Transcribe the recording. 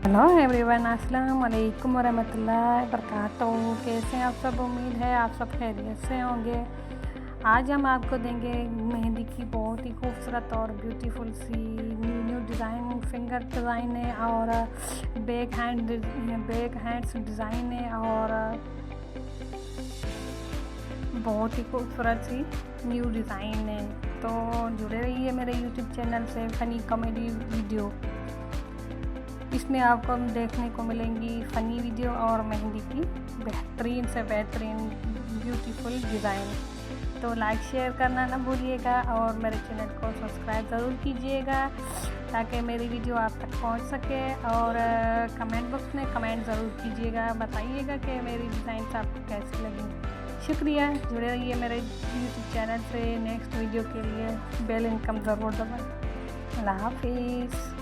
Hello everyone, अस्सलाम वालेकुम वरहमतुल्लाहि वबरकातुहू। कैसे हैं आप सब? उम्मीद है आप सब खैरियत से होंगे। आज हम आपको देंगे मेहंदी की बहुत ही खूबसूरत और ब्यूटीफुल सी न्यू डिज़ाइन, फिंगर डिज़ाइन है और बैक हैंड्स डिज़ाइन है और बहुत ही खूबसूरत सी न्यू डिज़ाइन है। तो जुड़े रहिए मेरे यूट्यूब चैनल से। फ़नी कॉमेडी वीडियो इसमें आपको देखने को मिलेंगी फ़नी वीडियो और मेहंदी की बेहतरीन से बेहतरीन ब्यूटीफुल डिज़ाइन। तो लाइक शेयर करना ना भूलिएगा और मेरे चैनल को सब्सक्राइब ज़रूर कीजिएगा ताकि मेरी वीडियो आप तक पहुंच सके। और कमेंट बॉक्स में कमेंट ज़रूर कीजिएगा, बताइएगा कि मेरी डिज़ाइन आपको कैसी लगी। शुक्रिया, जुड़े रहिए मेरे यूट्यूब चैनल से। नेक्स्ट वीडियो के लिए बेल आइकन ज़रूर दबाएं। अल्लाह हाफिज़।